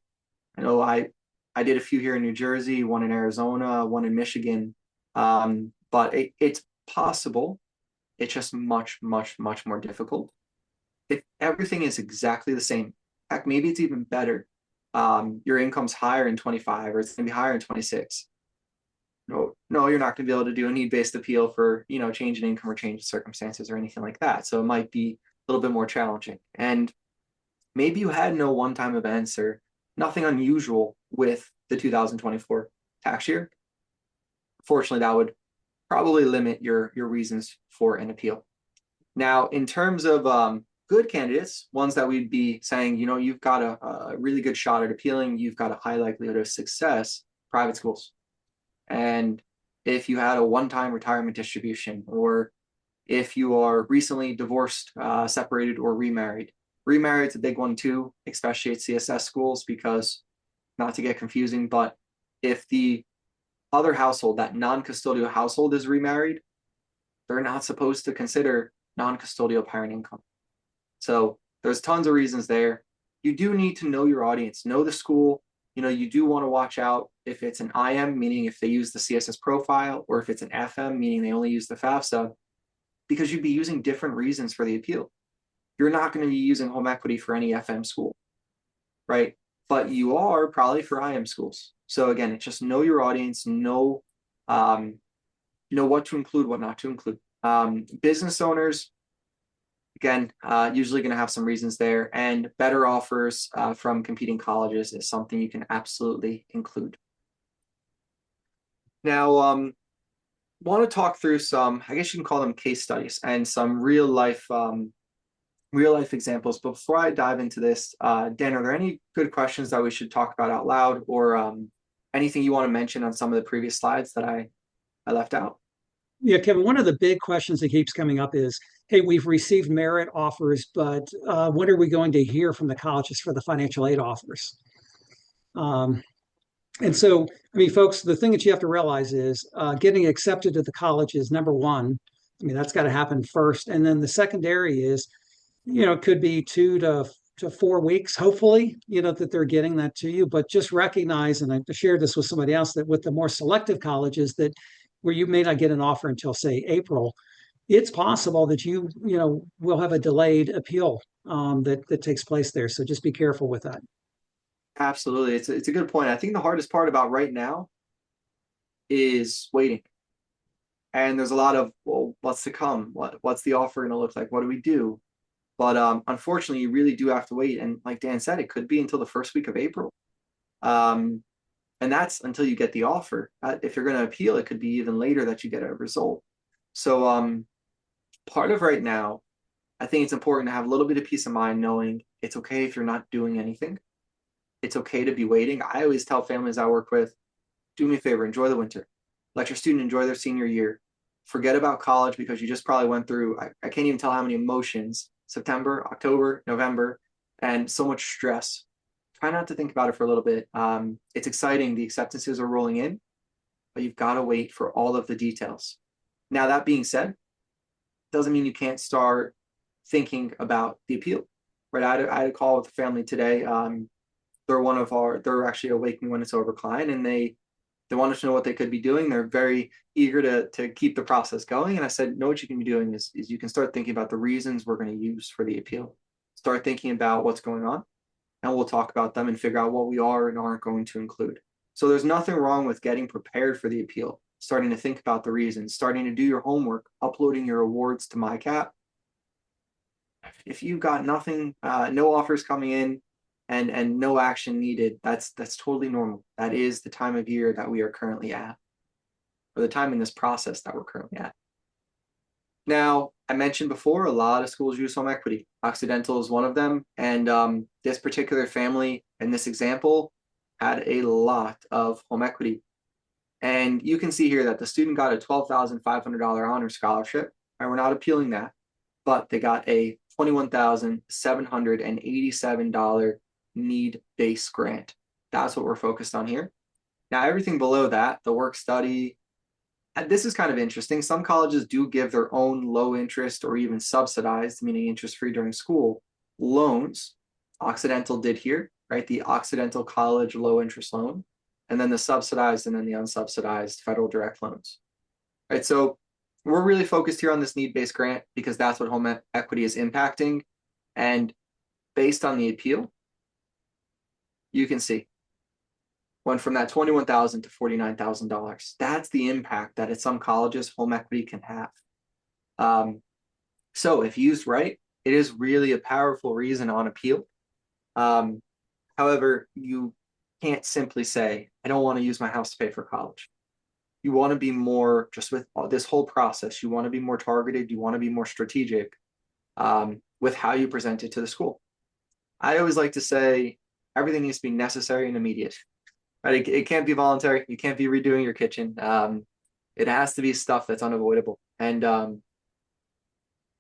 know I did a few here in New Jersey, one in Arizona, one in Michigan. But it's possible. It's just much, much, much more difficult. If everything is exactly the same, heck, maybe it's even better. Your income's higher in 25 or it's going to be higher in 26. No, you're not going to be able to do a need-based appeal for, change in income or change in circumstances or anything like that. So it might be a little bit more challenging. And maybe you had no one-time events or nothing unusual with the 2024 tax year. Fortunately, that would probably limit your reasons for an appeal. Now, in terms of good candidates, ones that we'd be saying, you've got a really good shot at appealing, you've got a high likelihood of success, private schools. And if you had a one-time retirement distribution, or if you are recently divorced, separated, or remarried. Remarried's a big one too, especially at CSS schools, because not to get confusing, but if the other household, that non-custodial household, is remarried, they're not supposed to consider non-custodial parent income. So there's tons of reasons there. You do need to know your audience, know the school. You do want to watch out if it's an IM, meaning if they use the CSS profile, or if it's an FM, meaning they only use the FAFSA, because you'd be using different reasons for the appeal. You're not going to be using home equity for any FM school, right? But you are probably for IM schools. So again, it's just know your audience, know what to include, what not to include. Business owners, again, usually going to have some reasons there, and better offers from competing colleges is something you can absolutely include. Now, want to talk through some, I guess you can call them case studies and some real life examples. But before I dive into this, Dan, are there any good questions that we should talk about out loud, or anything you want to mention on some of the previous slides that I left out? Yeah, Kevin, one of the big questions that keeps coming up is, hey, we've received merit offers, but when are we going to hear from the colleges for the financial aid offers? And so, folks, the thing that you have to realize is getting accepted to the college is number one. That's got to happen first. And then the secondary is, it could be 2 to 4 weeks, hopefully, that they're getting that to you. But just recognize, and I shared this with somebody else, that with the more selective colleges that where you may not get an offer until, say, April, it's possible that you will have a delayed appeal that takes place there. So just be careful with that. Absolutely. It's a good point. I think the hardest part about right now is waiting. And there's a lot of, well, what's to come? What's the offer going to look like? What do we do? But unfortunately, you really do have to wait. And like Dan said, it could be until the first week of April. And that's until you get the offer. If you're going to appeal, it could be even later that you get a result. So part of right now, I think it's important to have a little bit of peace of mind knowing it's okay if you're not doing anything. It's okay to be waiting. I always tell families I work with, do me a favor, enjoy the winter. Let your student enjoy their senior year. Forget about college because you just probably went through, I can't even tell how many emotions, September, October, November, and so much stress. Try not to think about it for a little bit. It's exciting. The acceptances are rolling in, but you've got to wait for all of the details. Now, that being said, doesn't mean you can't start thinking about the appeal, right? I had a call with the family today. They're actually a Waking When It's Over client, and they wanted to know what they could be doing. They're very eager to keep the process going. And I said, no, what you can be doing is you can start thinking about the reasons we're going to use for the appeal. Start thinking about what's going on, and we'll talk about them and figure out what we are and aren't going to include. So there's nothing wrong with getting prepared for the appeal, starting to think about the reasons, starting to do your homework, uploading your awards to MyCap. If you've got nothing, no offers coming in, and no action needed, that's totally normal. That is the time of year that we are currently at, or the time in this process that we're currently at. Now, I mentioned before, a lot of schools use home equity. Occidental is one of them, and this particular family in this example had a lot of home equity. And you can see here that the student got a $12,500 honor scholarship, and we're not appealing that, but they got a $21,787 need-based grant. That's what we're focused on here. Now, everything below that, the work study, and this is kind of interesting. Some colleges do give their own low interest or even subsidized, meaning interest-free during school, loans. Occidental did here, right? The Occidental College low interest loan, and then the subsidized and then the unsubsidized federal direct loans, right? So we're really focused here on this need-based grant because that's what home equity is impacting. And based on the appeal, you can see went from that $21,000 to $49,000. That's the impact that at some colleges home equity can have. So if used right, it is really a powerful reason on appeal. However, you can't simply say, I don't want to use my house to pay for college. You want to be more, just with this whole process, you want to be more targeted, you want to be more strategic with how you present it to the school. I always like to say everything needs to be necessary and immediate. Right? It can't be voluntary. You can't be redoing your kitchen. It has to be stuff that's unavoidable. And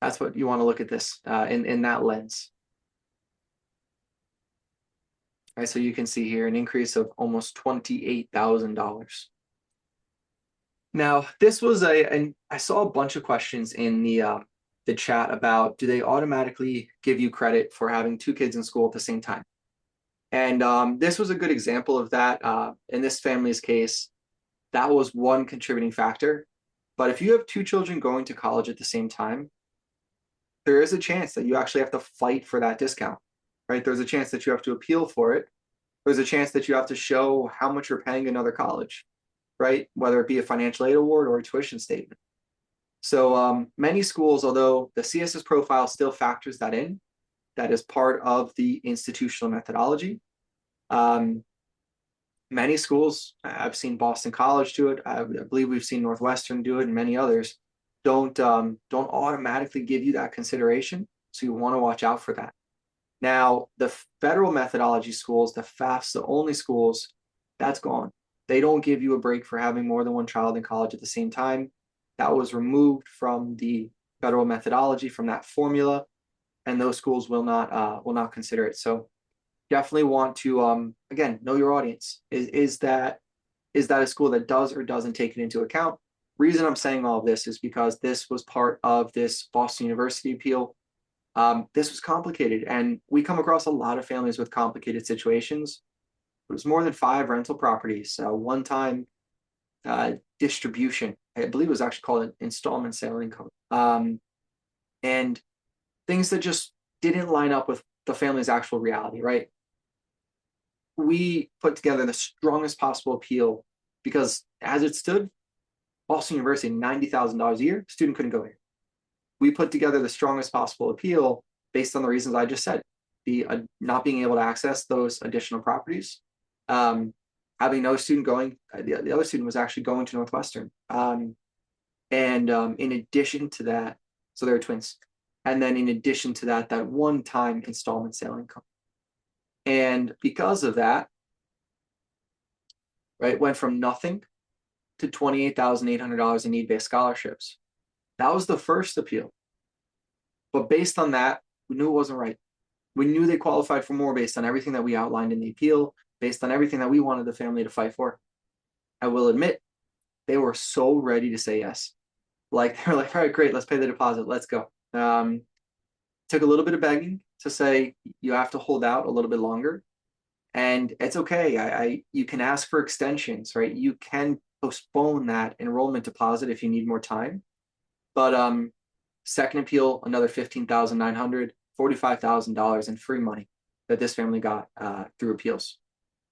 that's what you want to look at this in that lens. All right, so you can see here an increase of almost $28,000. Now, this was and I saw a bunch of questions in the chat about, do they automatically give you credit for having two kids in school at the same time? And this was a good example of that. In this family's case, that was one contributing factor. But if you have two children going to college at the same time, there is a chance that you actually have to fight for that discount, right? There's a chance that you have to appeal for it. There's a chance that you have to show how much you're paying another college, right? Whether it be a financial aid award or a tuition statement. So many schools, although the CSS profile still factors that in, that is part of the institutional methodology. Many schools, I've seen Boston College do it. I believe we've seen Northwestern do it, and many others don't automatically give you that consideration. So you want to watch out for that. Now, the federal methodology schools, the FAFSA only schools, that's gone. They don't give you a break for having more than one child in college at the same time. That was removed from the federal methodology, from that formula, and those schools will not consider it. So definitely want to again, know your audience. Is that a school that does or doesn't take it into account? Reason I'm saying all of this is because this was part of this Boston University appeal. This was complicated, and we come across a lot of families with complicated situations. It was more than 5 rental properties, one-time distribution. I believe it was actually called an installment sale income, and things that just didn't line up with the family's actual reality, right? We put together the strongest possible appeal because as it stood, Boston University, $90,000 a year, student couldn't go here. We put together the strongest possible appeal based on the reasons I just said, the not being able to access those additional properties, having no student going, the other student was actually going to Northwestern. And in addition to that, so they're twins. And then in addition to that, that one-time installment sale income. And because of that, right, went from nothing to $28,800 in need-based scholarships. That was the first appeal. But based on that, we knew it wasn't right. We knew they qualified for more based on everything that we outlined in the appeal, based on everything that we wanted the family to fight for. I will admit, they were so ready to say yes. Like they're like, all right, great, let's pay the deposit, let's go. Took a little bit of begging to say you have to hold out a little bit longer, and it's okay. I you can ask for extensions, right? You can postpone that enrollment deposit if you need more time. But second appeal, another 15,900, $45,000 in free money that this family got through appeals.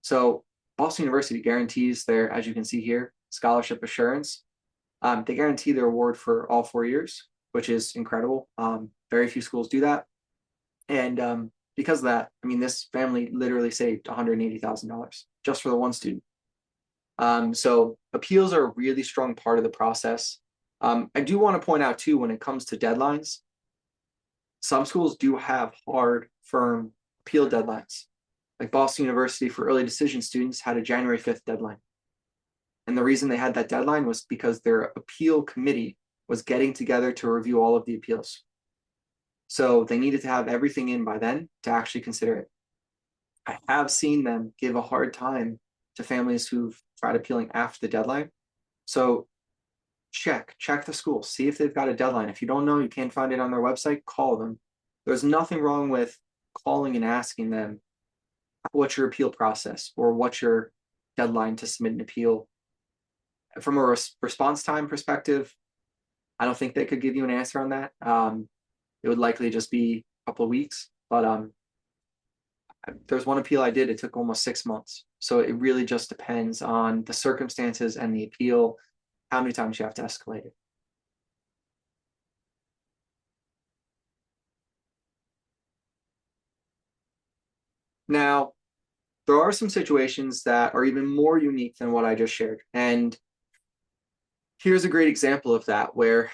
So Boston University guarantees their, as you can see here, scholarship assurance. They guarantee their award for all 4 years, which is incredible. Very few schools do that. And because of that, I mean, this family literally saved $180,000 just for the one student. So appeals are a really strong part of the process. I do want to point out too, when it comes to deadlines, some schools do have hard, firm appeal deadlines. Like Boston University for early decision students had a January 5th deadline. And the reason they had that deadline was because their appeal committee was getting together to review all of the appeals. So they needed to have everything in by then to actually consider it. I have seen them give a hard time to families who've tried appealing after the deadline. So check the school, see if they've got a deadline. If you don't know, you can't find it on their website, call them. There's nothing wrong with calling and asking them what's your appeal process or what's your deadline to submit an appeal. From a response time perspective, I don't think they could give you an answer on that. It would likely just be a couple of weeks, but there's one appeal I did, it took almost 6 months. So it really just depends on the circumstances and the appeal, how many times you have to escalate it. Now, there are some situations that are even more unique than what I just shared. And here's a great example of that, where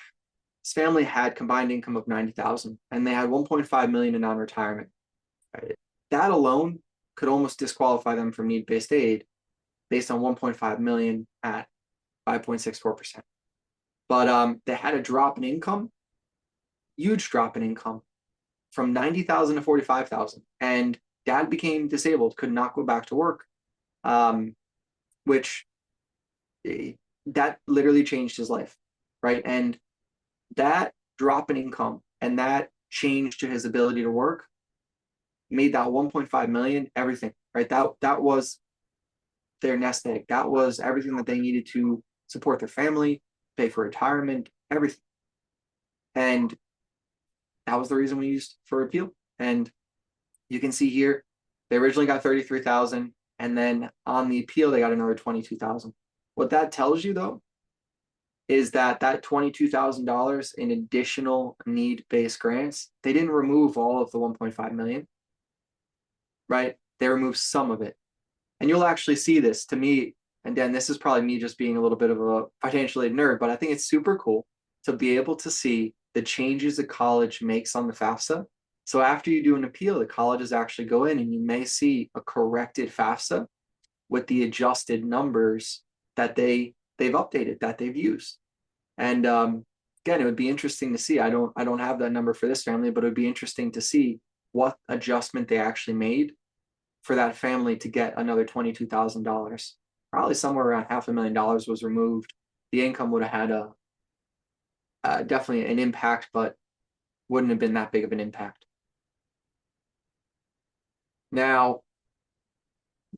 this family had combined income of 90,000 and they had 1.5 million in non-retirement. Right? That alone could almost disqualify them from need-based aid based on 1.5 million at 5.64%. But they had a drop in income, huge drop in income from 90,000 to 45,000. And dad became disabled, could not go back to work, which that literally changed his life, right? And that drop in income and that change to his ability to work made that 1.5 million everything, right? That was their nest egg. That was everything that they needed to support their family, pay for retirement, everything. And that was the reason we used for appeal. And you can see here, they originally got 33,000, and then on the appeal, they got another 22,000. What that tells you, though, is that $22,000 in additional need-based grants, they didn't remove all of the 1.5 million, right? They removed some of it. And you'll actually see this, to me, and Dan, this is probably me just being a little bit of a financial aid nerd, but I think it's super cool to be able to see the changes the college makes on the FAFSA. So after you do an appeal, the colleges actually go in and you may see a corrected FAFSA with the adjusted numbers that they've updated, that they've used. And again, it would be interesting to see. I don't have that number for this family, but it would be interesting to see what adjustment they actually made for that family to get another $22,000. Probably somewhere around $500,000 was removed. The income would have had definitely an impact, but wouldn't have been that big of an impact. Now,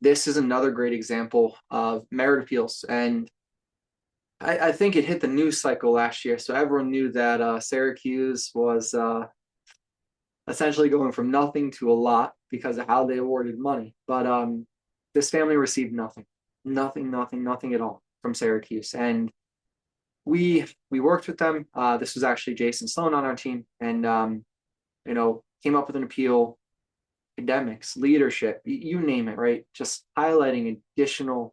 this is another great example of merit appeals, and I think it hit the news cycle last year, so everyone knew that Syracuse was essentially going from nothing to a lot because of how they awarded money. But this family received nothing at all from Syracuse, and we worked with them. This was actually Jason Sloan on our team, and came up with an appeal, academics, leadership, you name it, right? Just highlighting additional,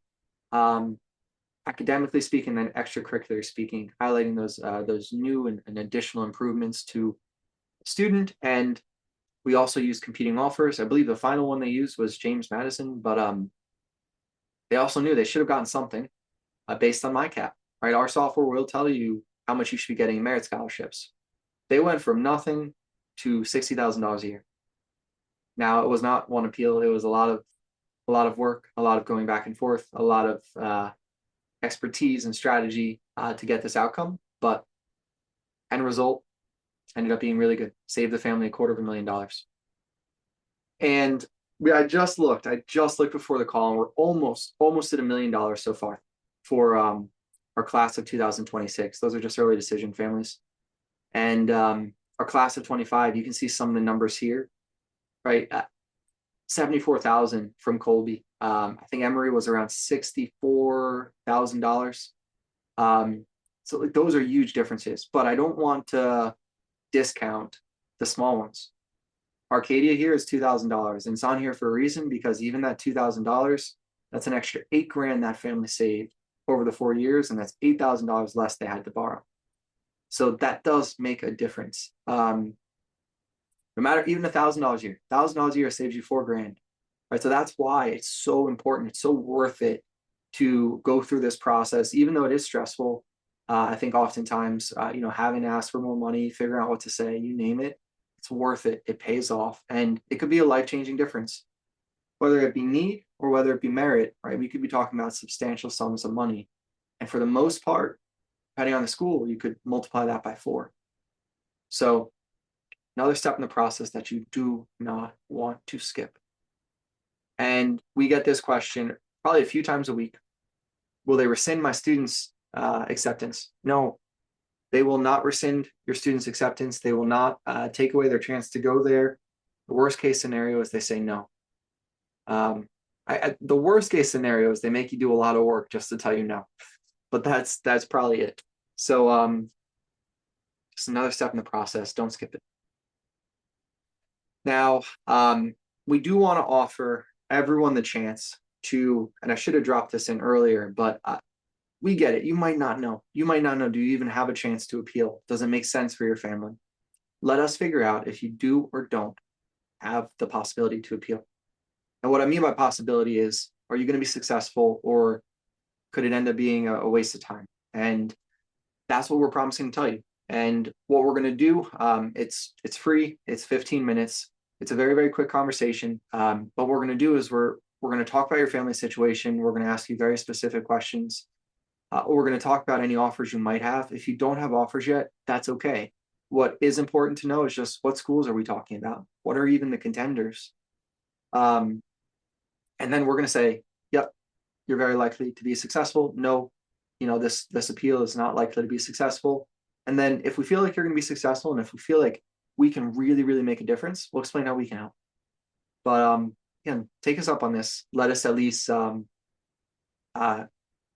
academically speaking, then extracurricular speaking, highlighting those new and additional improvements to student. And we also used competing offers. I believe the final one they used was James Madison, but they also knew they should have gotten something. based on my cap, right? Our software will tell you how much you should be getting in merit scholarships. They went from nothing to $60,000 a year. Now, it was not one appeal. It was a lot of work, a lot of going back and forth, a lot of expertise and strategy to get this outcome. But end result ended up being really good. Saved the family $250,000. And I just looked before the call, and we're almost at $1 million so far for our class of 2026. Those are just early decision families. And our class of 25, you can see some of the numbers here, right? 74,000 from Colby. I think Emory was around $64,000. So like, those are huge differences, but I don't want to discount the small ones. Arcadia here is $2,000, and it's on here for a reason, because even that $2,000, that's an extra $8,000 that family saved over the 4 years, and that's $8,000 less they had to borrow. So that does make a difference. No matter even $1,000 a year, $1,000 a year saves you $4,000, right? So that's why it's so important. It's so worth it to go through this process, even though it is stressful. I think oftentimes, having to ask for more money, figuring out what to say, you name it, it's worth it. It pays off, and it could be a life-changing difference, whether it be need or whether it be merit, right? We could be talking about substantial sums of money. And for the most part, depending on the school, you could multiply that by 4. So another step in the process that you do not want to skip. And we get this question probably a few times a week. Will they rescind my students' acceptance? No, they will not rescind your students' acceptance. They will not take away their chance to go there. The worst case scenario is they say no. The worst case scenario is they make you do a lot of work just to tell you no. But that's probably it. So just another step in the process. Don't skip it. Now, we do want to offer everyone the chance to, and I should have dropped this in earlier, but we get it. You might not know. Do you even have a chance to appeal? Does it make sense for your family? Let us figure out if you do or don't have the possibility to appeal. And what I mean by possibility is, are you going to be successful, or could it end up being a waste of time? And that's what we're promising to tell you. And what we're going to do, it's free. It's 15 minutes. It's a very, very quick conversation. But what we're going to do is we're going to talk about your family situation. We're going to ask you very specific questions. We're going to talk about any offers you might have. If you don't have offers yet, that's okay. What is important to know is just, what schools are we talking about? What are even the contenders? And then we're going to say, yep, you're very likely to be successful. No, this appeal is not likely to be successful. And then if we feel like you're going to be successful, and if we feel like we can really, really make a difference, we'll explain how we can help. But again, take us up on this. Let us at least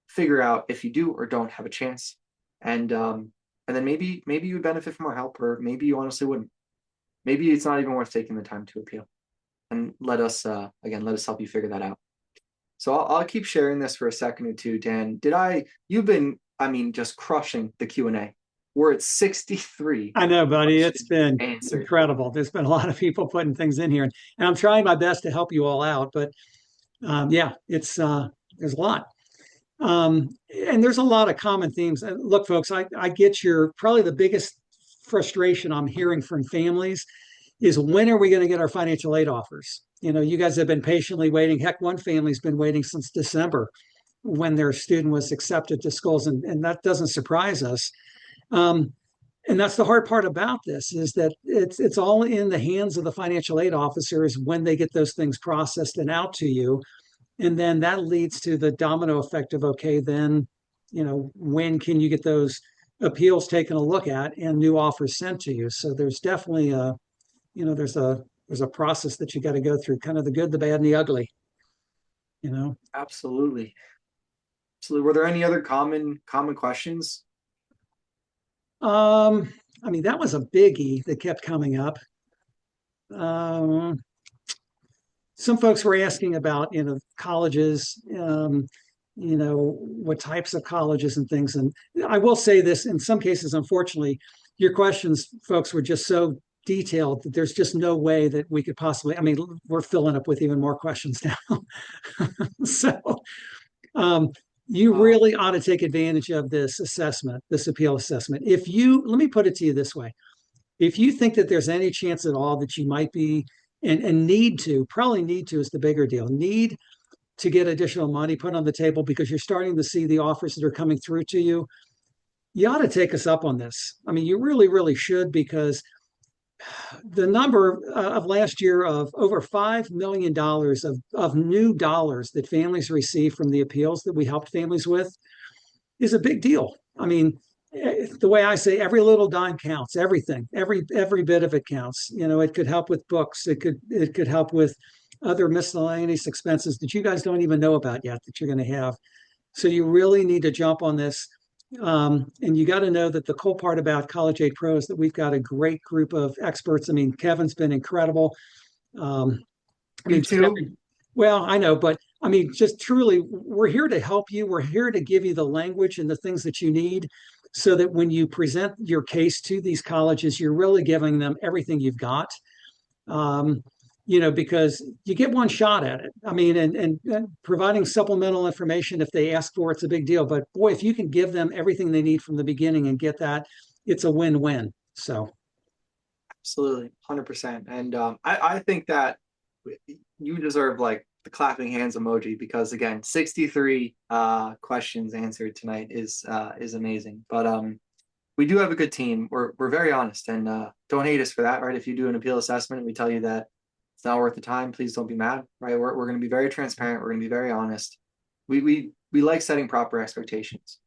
figure out if you do or don't have a chance. And then maybe you would benefit from our help, or maybe you honestly wouldn't. Maybe it's not even worth taking the time to appeal. And let us help you figure that out. So I'll keep sharing this for a second or two. Dan, you've been, just crushing the Q&A. We're at 63. I know, buddy. It's been answered. incredible. There's been a lot of people putting things in here, and I'm trying my best to help you all out. But it's there's a lot. And there's a lot of common themes. Look, folks, I get probably the biggest frustration I'm hearing from families is, when are we going to get our financial aid offers? You guys have been patiently waiting. Heck, one family's been waiting since December, when their student was accepted to schools, and that doesn't surprise us. And that's the hard part about this, is that it's all in the hands of the financial aid officers when they get those things processed and out to you. And then that leads to the domino effect of, okay, then, when can you get those appeals taken a look at and new offers sent to you? So there's definitely there's a process that you got to go through, kind of the good, the bad, and the ugly. Absolutely. Were there any other common questions? That was a biggie that kept coming up. Some folks were asking about, colleges, what types of colleges and things. And I will say this, in some cases, unfortunately, your questions, folks, were just so detailed that there's just no way that we could possibly, we're filling up with even more questions now. So You Uh, really ought to take advantage of this assessment, this appeal assessment. Let me put it to you this way. If you think that there's any chance at all that you might be and need to, probably need to is the bigger deal, need to get additional money put on the table because you're starting to see the offers that are coming through to you, you ought to take us up on this. I mean, you really, really should because the number of last year of over $5 million of new dollars that families received from the appeals that we helped families with is a big deal. I mean, the way I say, every little dime counts. Everything, every bit of it counts. You know, it could help with books. It could help with other miscellaneous expenses that you guys don't even know about yet that you're going to have. So you really need to jump on this. And you got to know that the cool part about College Aid Pro is that we've got a great group of experts. I mean, Kevin's been incredible. Um, I you mean, just too. well, I know, but I mean, just truly, we're here to help you. We're here to give you the language and the things that you need so that when you present your case to these colleges, you're really giving them everything you've got. Um, because you get one shot at it. I mean, and providing supplemental information if they ask for it's a big deal. But boy, if you can give them everything they need from the beginning and get that, it's a win-win. So, Absolutely, 100%. And I think that you deserve like the clapping hands emoji because again, 63 questions answered tonight is amazing. But we do have a good team. We're very honest and don't hate us for that, right? If you do an appeal assessment and we tell you that it's not worth the time, please don't be mad, right? We're going to be very transparent. We're going to be very honest. We like setting proper expectations.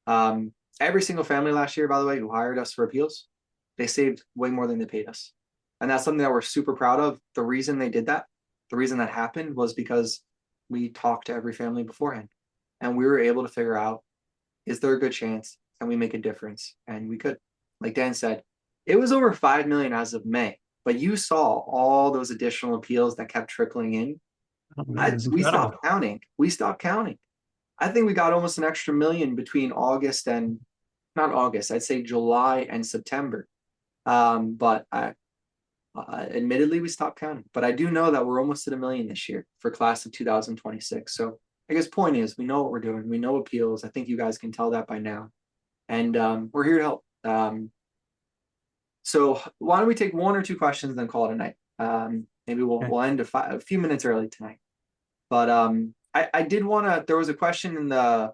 Um, every single family last year, by the way, who hired us for appeals, they saved way more than they paid us. And that's something that we're super proud of. The reason they did that, the reason that happened was because we talked to every family beforehand and we were able to figure out, is there a good chance? Can we make a difference? And we could. Like Dan said, it was over 5 million as of May, but you saw all those additional appeals that kept trickling in. oh man, it's We incredible. stopped counting. We stopped counting. I think we got almost an extra million between August and not August, I'd say July and September. But admittedly, we stopped counting. But I do know that we're almost at a million this year for class of 2026. So I guess point is, we know what we're doing. We know appeals. I think you guys can tell that by now, and we're here to help. So why don't we take one or two questions and then call it a night? Maybe Okay. we'll end a few minutes early tonight. But I did want to. There was a question in the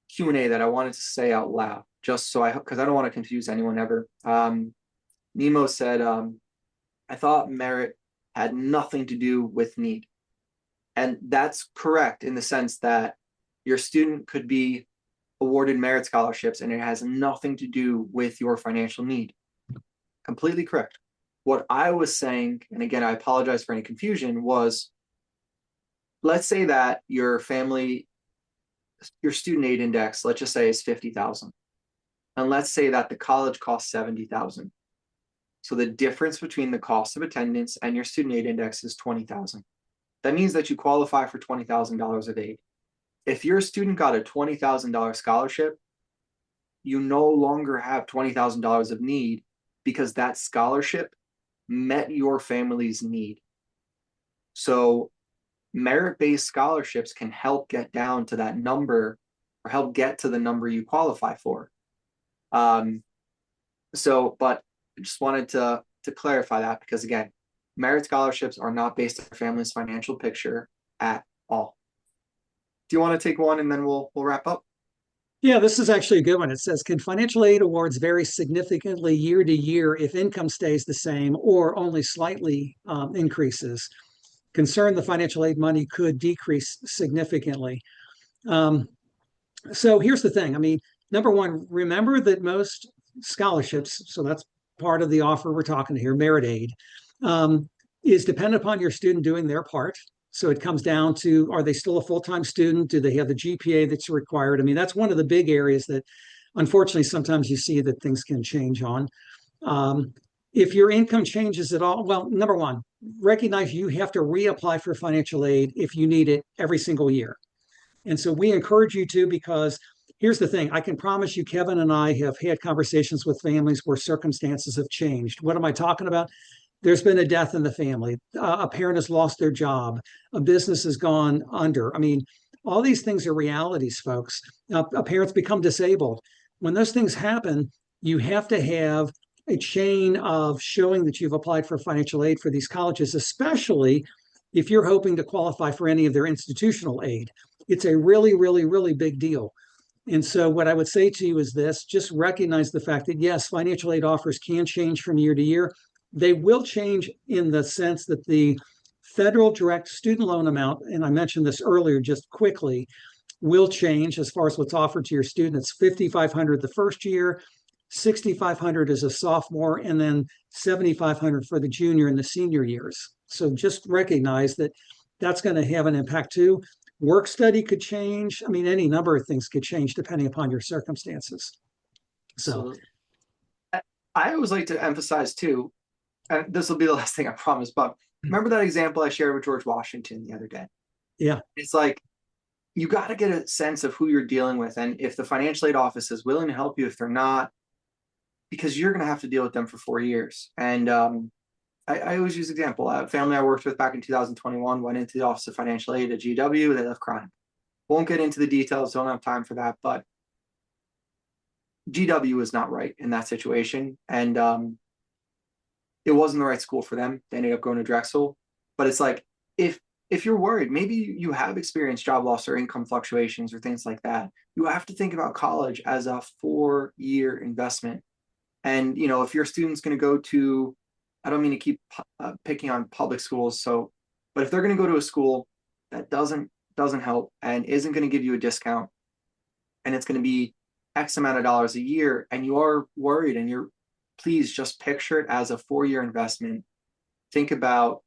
Q&A that I wanted to say out loud, just so I because I don't want to confuse anyone ever. Nemo said, I thought merit had nothing to do with need. And that's correct in the sense that your student could be awarded merit scholarships and it has nothing to do with your financial need. Completely correct. What I was saying, and again, I apologize for any confusion, was let's say that your family, your student aid index, let's just say is 50,000. And let's say that the college costs 70,000. So the difference between the cost of attendance and your student aid index is 20,000. That means that you qualify for $20,000 of aid. If your student got a $20,000 scholarship, you no longer have $20,000 of need because that scholarship met your family's need. So merit-based scholarships can help get down to that number or help get to the number you qualify for. Um, but I just wanted to clarify that because again, merit scholarships are not based on your family's financial picture at all. Do you want to take one and then we'll wrap up? Yeah, this is actually a good one. It says, can financial aid awards vary significantly year to year if income stays the same or only slightly increases? Concern the financial aid money could decrease significantly. Um, so here's the thing. I mean, number one, remember that most scholarships, so that's part of the offer we're talking here, merit aid, um, is dependent upon your student doing their part. So it comes down to, are they still a full-time student? Do they have the GPA that's required? I mean, that's one of the big areas that unfortunately sometimes you see that things can change on. Um, if your income changes at all, well, number one, recognize you have to reapply for financial aid if you need it every single year. And so we encourage you to because here's the thing. I can promise you, Kevin and I have had conversations with families where circumstances have changed. What am I talking about? There's been a death in the family. A parent has lost their job. A business has gone under. I mean, All these things are realities, folks. Parents become disabled. When those things happen, you have to have a chain of showing that you've applied for financial aid for these colleges, especially if you're hoping to qualify for any of their institutional aid. It's a really, really, really big deal. And so, what I would say to you is this: just recognize the fact that, yes, financial aid offers can change from year to year. They will change in the sense that the federal direct student loan amount, and I mentioned this earlier just quickly, will change as far as what's offered to your student. It's $5,500 the first year, $6,500 as a sophomore, and then $7,500 for the junior and the senior years. So just recognize that that's going to have an impact too. Work study could change. I mean, any number of things could change depending upon your circumstances. So, So I always like to emphasize too, and this will be the last thing I promise, but remember that example I shared with George Washington the other day? yeah, It's like you got to get a sense of who you're dealing with, and if the financial aid office is willing to help you, if they're not, because you're going to have to deal with them for 4 years. And I always use example. A family I worked with back in 2021 went into the Office of Financial Aid at GW. They left crying. Won't get into the details. Don't have time for that. But GW was not right in that situation, and it wasn't the right school for them. They ended up going to Drexel. But it's like if you're worried, maybe you have experienced job loss or income fluctuations or things like that. You have to think about college as a 4-year investment. And if your student's going to go to, I don't mean to keep picking on public schools, but if they're going to go to a school that doesn't help and isn't going to give you a discount, and it's going to be X amount of dollars a year, and you are worried, and please just picture it as a 4-year investment. Think about,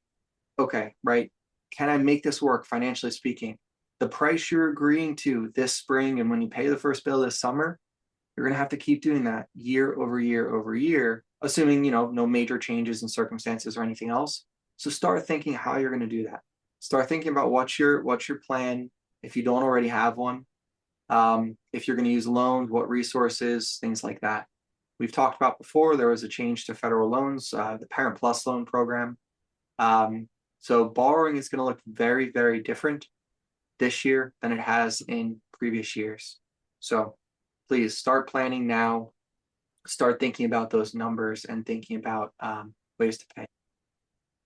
okay, right, can I make this work financially speaking? The price you're agreeing to this spring, and when you pay the first bill this summer, you're going to have to keep doing that year over year over year, assuming no major changes in circumstances or anything else. So start thinking how you're going to do that. Start thinking about what's your plan if you don't already have one. If you're going to use loans, what resources, things like that. We've talked about before, there was a change to federal loans, the Parent Plus loan program. So borrowing is going to look very, very different this year than it has in previous years. So please start planning now. Start thinking about those numbers and thinking about ways to pay.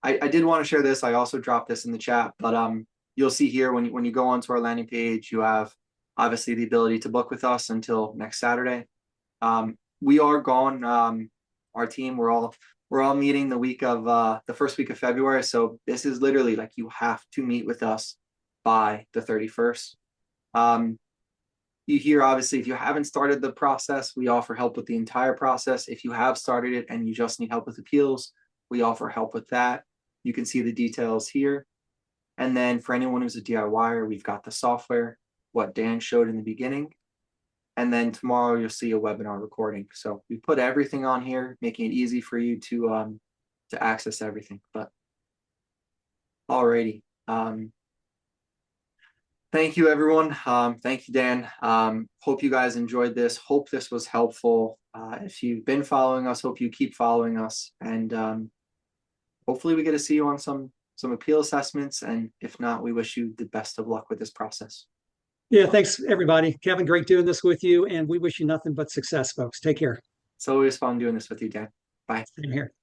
I did want to share this. I also dropped this in the chat, but you'll see here when you go onto our landing page, you have obviously the ability to book with us until next Saturday. We are gone. Our team, we're all meeting the first week of February. So this is literally like you have to meet with us by the 31st. You hear, obviously, if you haven't started the process, we offer help with the entire process. If you have started it and you just need help with appeals, we offer help with that. You can see the details here. And then for anyone who's a DIYer, we've got the software, what Dan showed in the beginning. And then tomorrow you'll see a webinar recording. So we put everything on here, making it easy for you to access everything. But alrighty. Thank you, everyone. Thank you, Dan. Hope you guys enjoyed this. Hope this was helpful. If you've been following us, hope you keep following us. And hopefully we get to see you on some appeal assessments. And if not, we wish you the best of luck with this process. yeah, thanks everybody. Kevin, great doing this with you, and we wish you nothing but success, folks. Take care. It's always fun doing this with you, Dan. Bye. Same here.